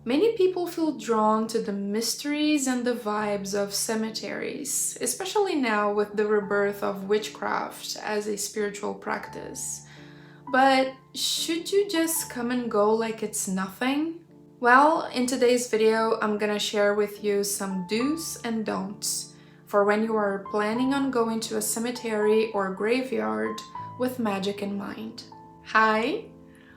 Many people feel drawn to the mysteries and the vibes of cemeteries, especially now with the rebirth of witchcraft as a spiritual practice. But should you just come and go like it's nothing? Well, in today's video, I'm gonna share with you some do's and don'ts for when you are planning on going to a cemetery or graveyard with magic in mind. Hi!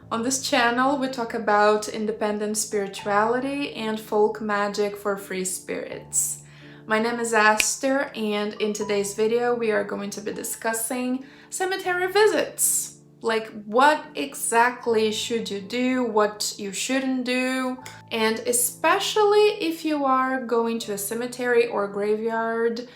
On this channel, we talk about independent spirituality and folk magic for free spirits. My name is Aster, and in today's video, we are going to be discussing cemetery visits. Like, what exactly should you do, what you shouldn't do, and especially if you are going to a cemetery or graveyard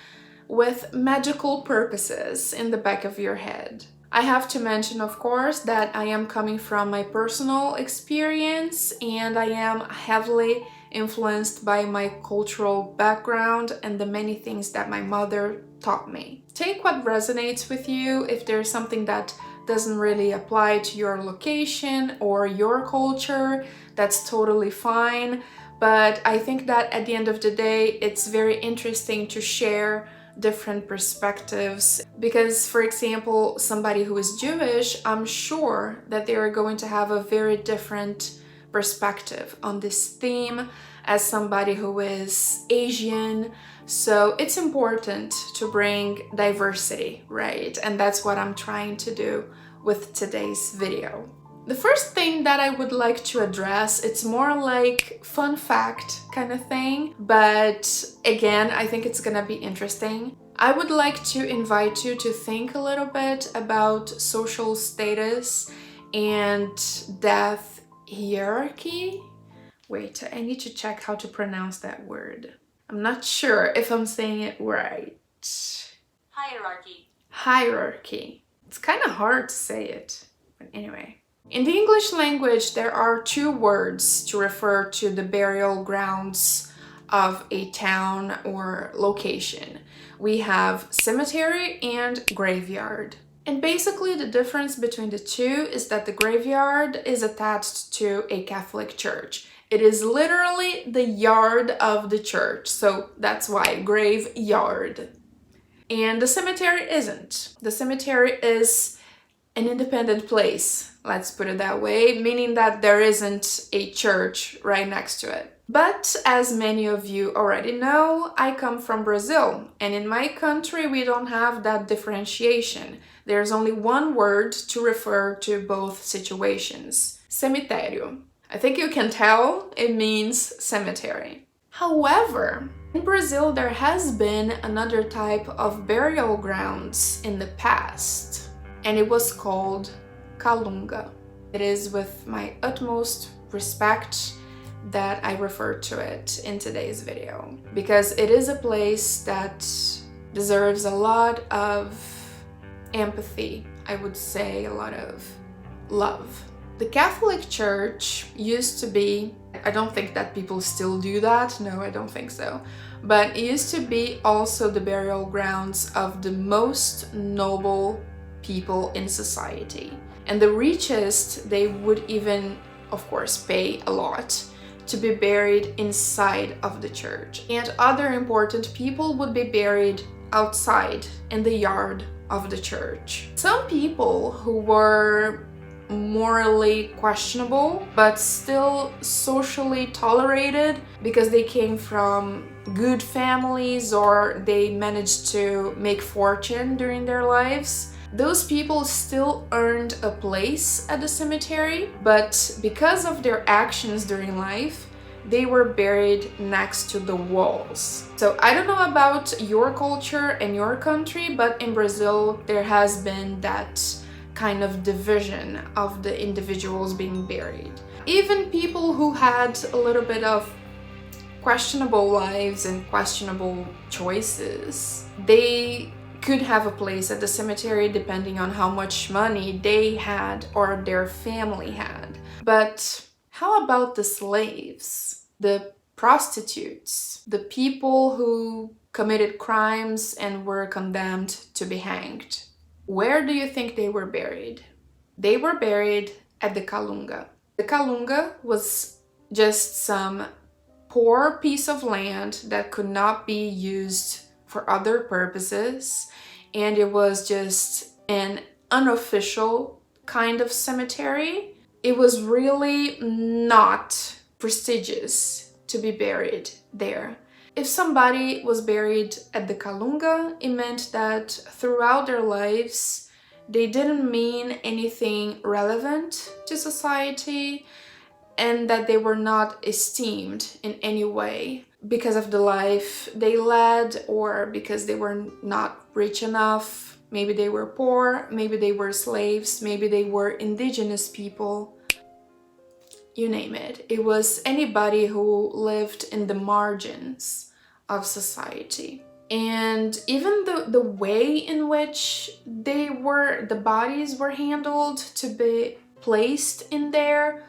with magical purposes in the back of your head. I have to mention, of course, that I am coming from my personal experience and I am heavily influenced by my cultural background and the many things that my mother taught me. Take what resonates with you. If there's something that doesn't really apply to your location or your culture, that's totally fine. But I think that at the end of the day, it's very interesting to share different perspectives because, for example, somebody who is Jewish, I'm sure that they are going to have a very different perspective on this theme as somebody who is Asian. So it's important to bring diversity, right? And that's what I'm trying to do with today's video. The first thing that I would like to address, it's more like fun fact kind of thing, but again, I think it's gonna be interesting. I would like to invite you to think a little bit about social status and death hierarchy. Wait, I need to check how to pronounce that word. I'm not sure if I'm saying it right. Hierarchy. Hierarchy. It's kind of hard to say it, but anyway. In the English language, there are two words to refer to the burial grounds of a town or location. We have cemetery and graveyard. And basically the difference between the two is that the graveyard is attached to a Catholic church. It is literally the yard of the church, so that's why graveyard. And the cemetery isn't. The cemetery is an independent place, let's put it that way, meaning that there isn't a church right next to it. But as many of you already know, I come from Brazil, and in my country we don't have that differentiation. There's only one word to refer to both situations: cemitério. I think you can tell it means cemetery. However, in Brazil there has been another type of burial grounds in the past, and it was called Kalonga. It is with my utmost respect that I refer to it in today's video, because it is a place that deserves a lot of empathy, I would say a lot of love. The Catholic Church used to be, I don't think that people still do that, no, I don't think so, but it used to be also the burial grounds of the most noble people in society. And the richest, they would even, of course, pay a lot to be buried inside of the church. And other important people would be buried outside in the yard of the church. Some people who were morally questionable, but still socially tolerated because they came from good families or they managed to make fortune during their lives, those people still earned a place at the cemetery, but because of their actions during life, they were buried next to the walls. So I don't know about your culture and your country, but in Brazil there has been that kind of division of the individuals being buried. Even people who had a little bit of questionable lives and questionable choices, they could have a place at the cemetery depending on how much money they had or their family had. But how about the slaves, the prostitutes, the people who committed crimes and were condemned to be hanged? Where do you think they were buried? They were buried at the Kalonga. The Kalonga was just some poor piece of land that could not be used for other purposes, and it was just an unofficial kind of cemetery. It was really not prestigious to be buried there. If somebody was buried at the Kalonga, it meant that throughout their lives they didn't mean anything relevant to society, and that they were not esteemed in any way because of the life they led, or because they were not rich enough. Maybe they were poor, maybe they were slaves, maybe they were indigenous people. You name it. It was anybody who lived in the margins of society. And even the way in which the bodies were handled to be placed in there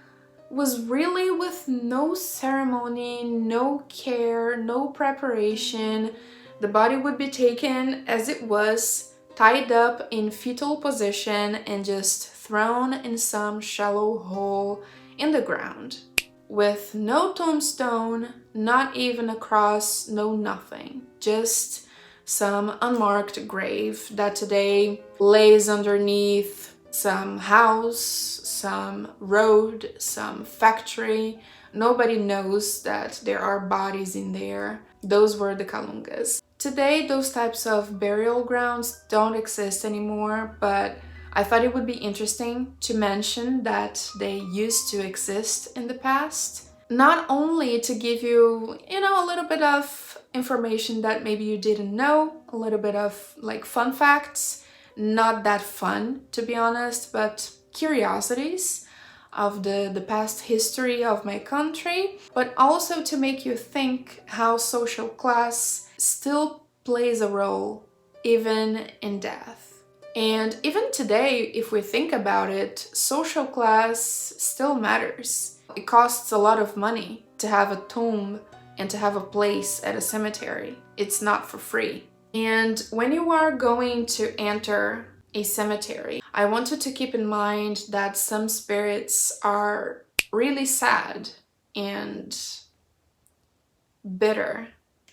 was really with no ceremony, no care, no preparation. The body would be taken as it was, tied up in fetal position, and just thrown in some shallow hole in the ground. With no tombstone, not even a cross, no nothing. Just some unmarked grave that today lays underneath some house, some road, some factory. Nobody knows that there are bodies in there. Those were the Kalungas. Today, those types of burial grounds don't exist anymore, but I thought it would be interesting to mention that they used to exist in the past. Not only to give you, a little bit of information that maybe you didn't know, a little bit of like fun facts, not that fun to be honest, but curiosities of the past history of my country, but also to make you think how social class still plays a role even in death. And even today, if we think about it, social class still matters. It costs a lot of money to have a tomb and to have a place at a cemetery. It's not for free. And when you are going to enter a cemetery, I want you to keep in mind that some spirits are really sad and bitter.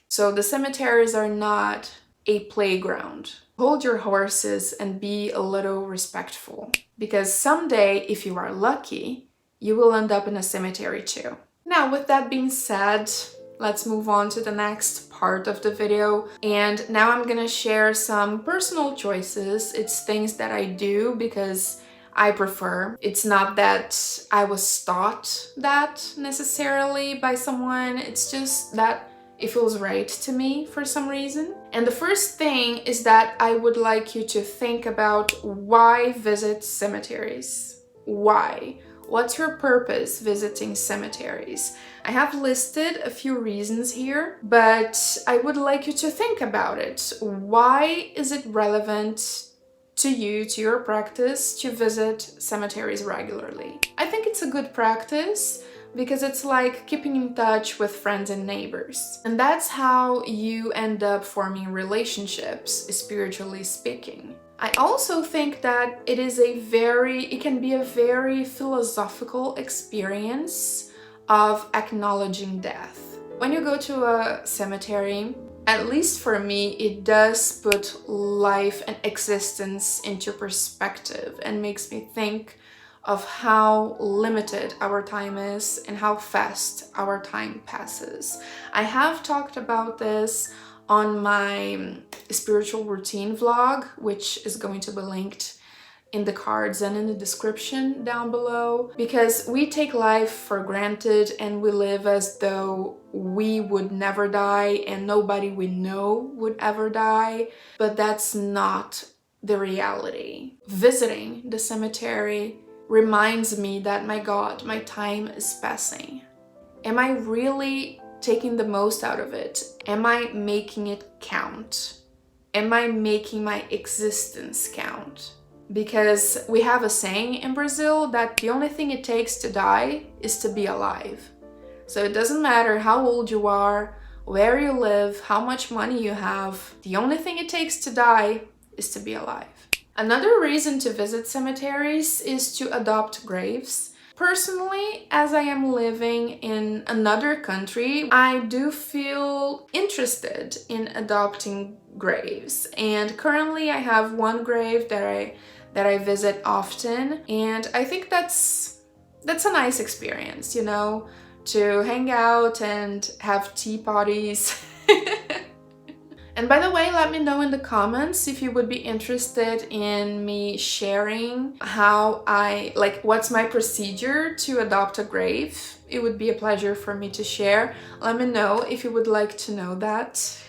So the cemeteries are not a playground. Hold your horses and be a little respectful, because someday, if you are lucky, you will end up in a cemetery too. Now, with that being said, let's move on to the next part of the video. And now I'm gonna share some personal choices. It's things that I do because I prefer. It's not that I was taught that necessarily by someone. It's just that it feels right to me for some reason. And the first thing is that I would like you to think about why visit cemeteries. Why? What's your purpose visiting cemeteries? I have listed a few reasons here, but I would like you to think about it. Why is it relevant to you, to your practice, to visit cemeteries regularly? I think it's a good practice because it's like keeping in touch with friends and neighbors. And that's how you end up forming relationships, spiritually speaking. I also think that it can be a very philosophical experience of acknowledging death. When you go to a cemetery, at least for me, it does put life and existence into perspective and makes me think of how limited our time is and how fast our time passes. I have talked about this on my spiritual routine vlog, which is going to be linked in the cards and in the description down below, because we take life for granted and we live as though we would never die and nobody we know would ever die, but that's not the reality. Visiting the cemetery reminds me that, my God, my time is passing. Am I really taking the most out of it? Am I making it count? Am I making my existence count? Because we have a saying in Brazil that the only thing it takes to die is to be alive. So it doesn't matter how old you are, where you live, how much money you have, the only thing it takes to die is to be alive. Another reason to visit cemeteries is to adopt graves. Personally, as I am living in another country, I do feel interested in adopting graves. And currently I have one grave that I visit often, and I think that's a nice experience, you know, to hang out and have tea parties. And by the way, let me know in the comments if you would be interested in me sharing how what's my procedure to adopt a grave. It would be a pleasure for me to share. Let me know if you would like to know that.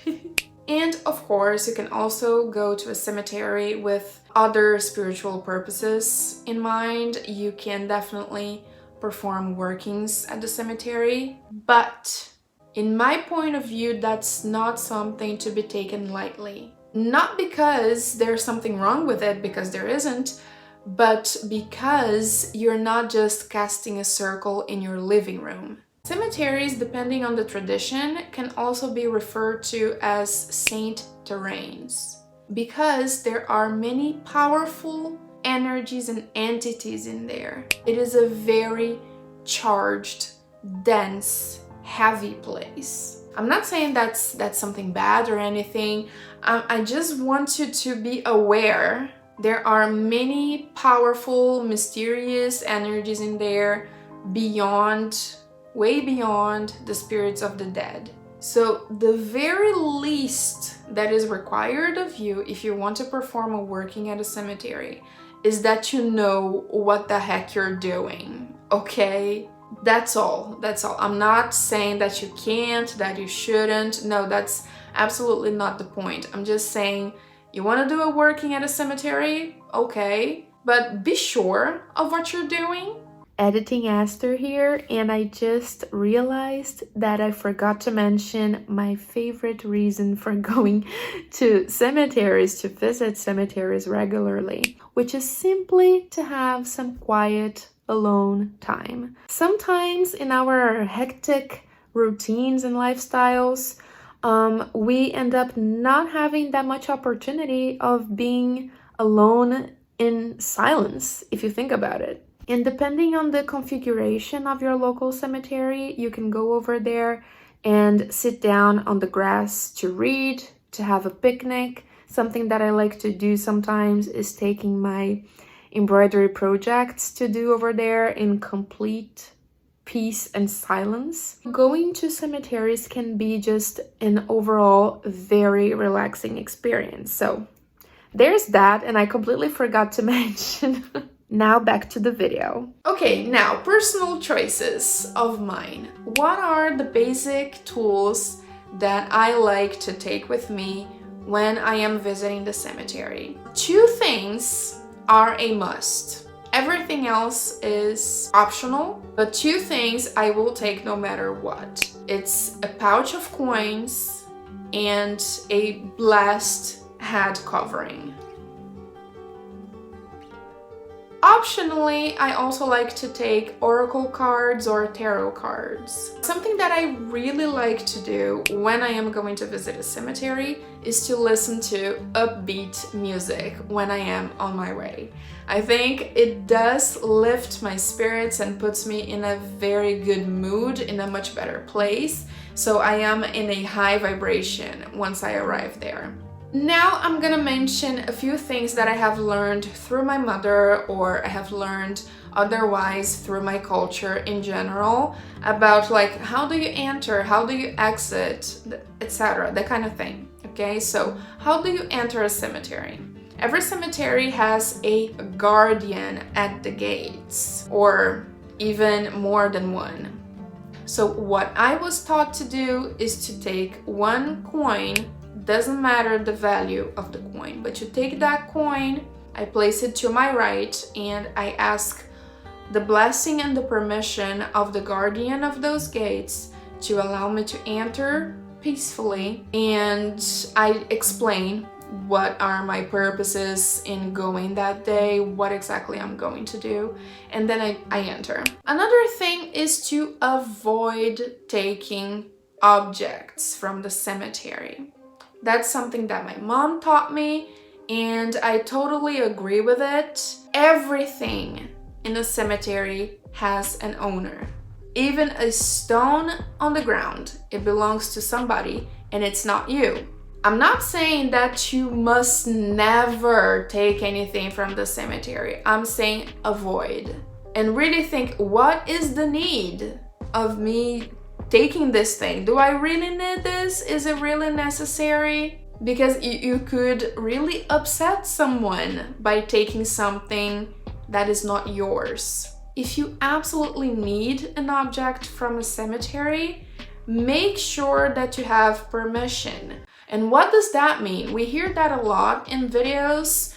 And of course, you can also go to a cemetery with other spiritual purposes in mind. You can definitely perform workings at the cemetery, but in my point of view, that's not something to be taken lightly. Not because there's something wrong with it, because there isn't, but because you're not just casting a circle in your living room. Cemeteries, depending on the tradition, can also be referred to as saint terrains, because there are many powerful energies and entities in there. It is a very charged, dense, heavy place. I'm not saying that's something bad or anything. I just want you to be aware there are many powerful, mysterious energies in there way beyond the spirits of the dead. So the very least that is required of you if you want to perform a working at a cemetery is that you know what the heck you're doing, okay? That's all. I'm not saying that you can't, that you shouldn't. No, that's absolutely not the point. I'm just saying you want to do a working at a cemetery, okay, but be sure of what you're doing. Editing Aster here, and I just realized that I forgot to mention my favorite reason for going to cemeteries, to visit cemeteries regularly, which is simply to have some quiet, alone time. Sometimes in our hectic routines and lifestyles, we end up not having that much opportunity of being alone in silence, if you think about it. And depending on the configuration of your local cemetery, you can go over there and sit down on the grass to read, to have a picnic. Something that I like to do sometimes is taking my embroidery projects to do over there in complete peace and silence. Going to cemeteries can be just an overall very relaxing experience. So there's that, and I completely forgot to mention. Now back to the video. Okay, now personal choices of mine. What are the basic tools that I like to take with me when I am visiting the cemetery? 2 things are a must. Everything else is optional, but 2 things I will take no matter what. It's a pouch of coins and a blessed head covering. Optionally, I also like to take oracle cards or tarot cards. Something that I really like to do when I am going to visit a cemetery is to listen to upbeat music when I am on my way. I think it does lift my spirits and puts me in a very good mood, in a much better place. So I am in a high vibration once I arrive there. Now I'm gonna mention a few things that I have learned through my mother, or I have learned otherwise through my culture in general, about like how do you enter, how do you exit, etc., that kind of thing. Okay, so how do you enter a cemetery? Every cemetery has a guardian at the gates, or even more than one. So what I was taught to do is to take 1 coin. Doesn't matter the value of the coin, but you take that coin, I place it to my right, and I ask the blessing and the permission of the guardian of those gates to allow me to enter peacefully, and I explain what are my purposes in going that day, what exactly I'm going to do, and then I enter. Another thing is to avoid taking objects from the cemetery. That's something that my mom taught me, and I totally agree with it. Everything in a cemetery has an owner. Even a stone on the ground, it belongs to somebody and it's not you. I'm not saying that you must never take anything from the cemetery. I'm saying avoid. And really think, what is the need of me taking this thing? Do I really need this? Is it really necessary? Because you could really upset someone by taking something that is not yours. If you absolutely need an object from a cemetery, make sure that you have permission. And what does that mean? We hear that a lot in videos,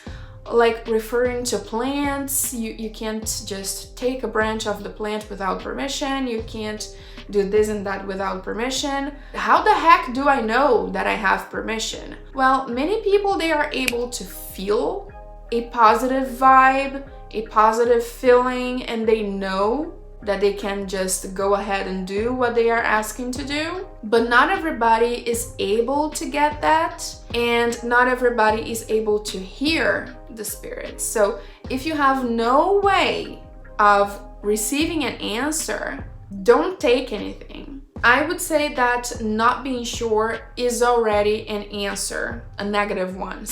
like referring to plants. You can't just take a branch of the plant without permission. You can't do this and that without permission. How the heck do I know that I have permission? Well, many people, they are able to feel a positive vibe, a positive feeling, and they know that they can just go ahead and do what they are asking to do. But not everybody is able to get that, and not everybody is able to hear the spirits. So if you have no way of receiving an answer, don't take anything. I would say that not being sure is already an answer, a negative one.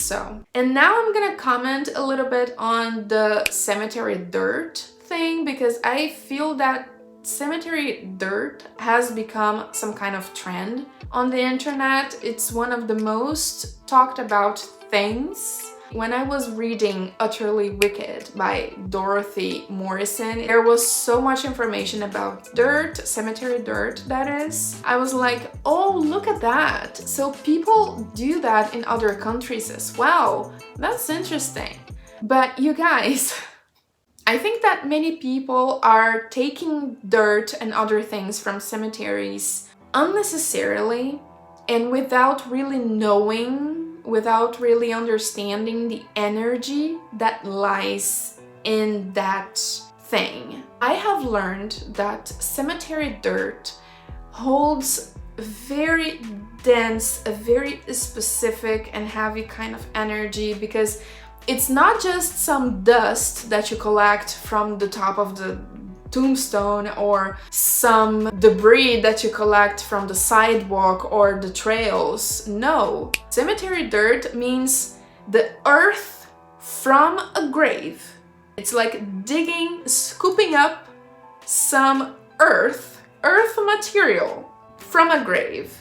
And now I'm gonna comment a little bit on the cemetery dirt thing, because I feel that cemetery dirt has become some kind of trend on the internet. It's one of the most talked about things. When I was reading Utterly Wicked by Dorothy Morrison, there was so much information about dirt, cemetery dirt that is. I was like, oh, look at that. So people do that in other countries as well. That's interesting. But you guys, I think that many people are taking dirt and other things from cemeteries unnecessarily and without really knowing, without really understanding the energy that lies in that thing. I have learned that cemetery dirt holds very dense, a very specific and heavy kind of energy, because it's not just some dust that you collect from the top of the tombstone or some debris that you collect from the sidewalk or the trails. No. Cemetery dirt means the earth from a grave. It's like digging, scooping up some earth material from a grave.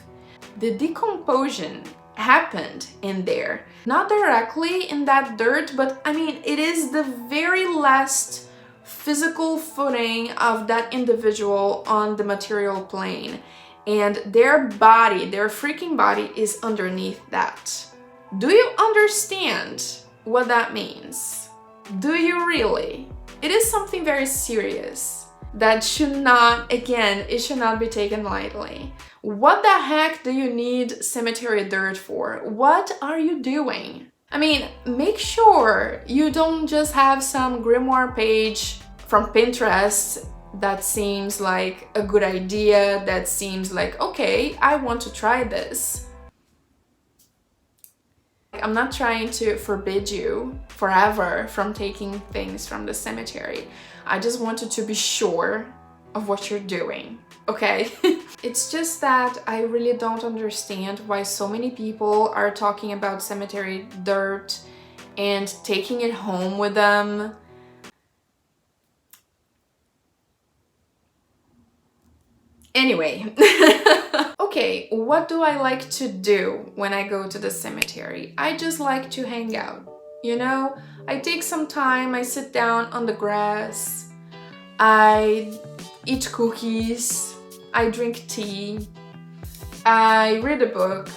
The decomposition happened in there. Not directly in that dirt, but I mean, it is the very last physical footing of that individual on the material plane, and their body, their freaking body, is underneath that. Do you understand what that means? Do you really? It is something very serious that should not, again, it should not be taken lightly. What the heck do you need cemetery dirt for? What are you doing? I mean, make sure you don't just have some grimoire page from Pinterest that seems like a good idea, that seems like, okay, I want to try this. I'm not trying to forbid you forever from taking things from the cemetery. I just wanted to be sure of what you're doing, okay? It's just that I really don't understand why so many people are talking about cemetery dirt and taking it home with them. Anyway, okay, what do I like to do when I go to the cemetery? I just like to hang out, you know? I take some time, I sit down on the grass, I eat cookies, I drink tea, I read a book.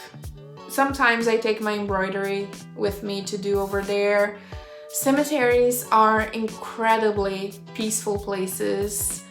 Sometimes I take my embroidery with me to do over there. Cemeteries are incredibly peaceful places.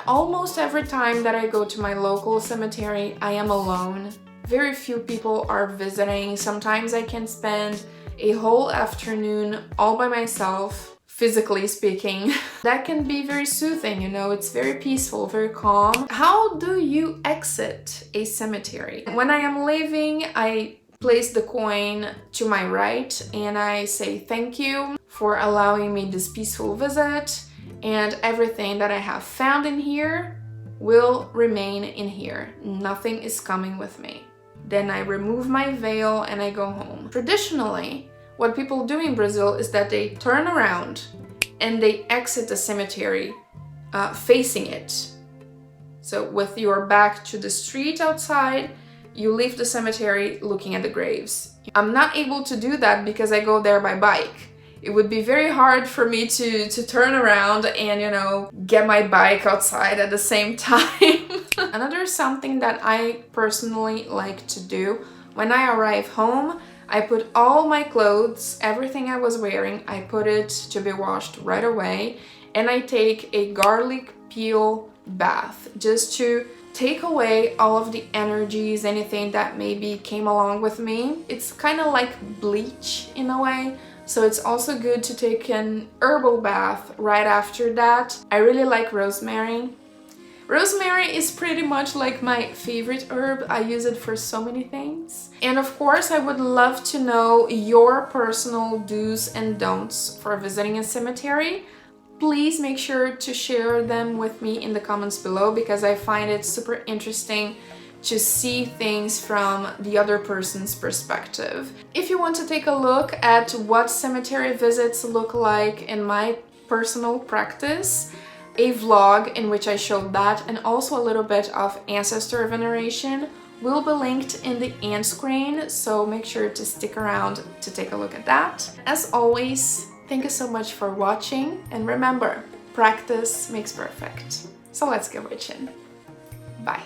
Almost every time that I go to my local cemetery, I am alone. Very few people are visiting. Sometimes I can spend a whole afternoon all by myself, physically speaking. That can be very soothing, you know, it's very peaceful, very calm. How do you exit a cemetery? When I am leaving, I place the coin to my right and I say thank you for allowing me this peaceful visit, and everything that I have found in here will remain in here. Nothing is coming with me. Then I remove my veil and I go home. Traditionally, what people do in Brazil is that they turn around and they exit the cemetery facing it. So with your back to the street outside, you leave the cemetery looking at the graves. I'm not able to do that because I go there by bike. It would be very hard for me to turn around and, you know, get my bike outside at the same time. Another something that I personally like to do, when I arrive home, I put all my clothes, everything I was wearing, I put it to be washed right away, and I take a garlic peel bath just to take away all of the energies, anything that maybe came along with me. It's kind of like bleach in a way. So it's also good to take an herbal bath right after that. I really like rosemary. Rosemary is pretty much like my favorite herb. I use it for so many things. And of course, I would love to know your personal do's and don'ts for visiting a cemetery. Please make sure to share them with me in the comments below, because I find it super interesting to see things from the other person's perspective. If you want to take a look at what cemetery visits look like in my personal practice, a vlog in which I showed that and also a little bit of ancestor veneration will be linked in the end screen, so make sure to stick around to take a look at that. As always, thank you so much for watching, and remember, practice makes perfect. So let's get witching. Bye.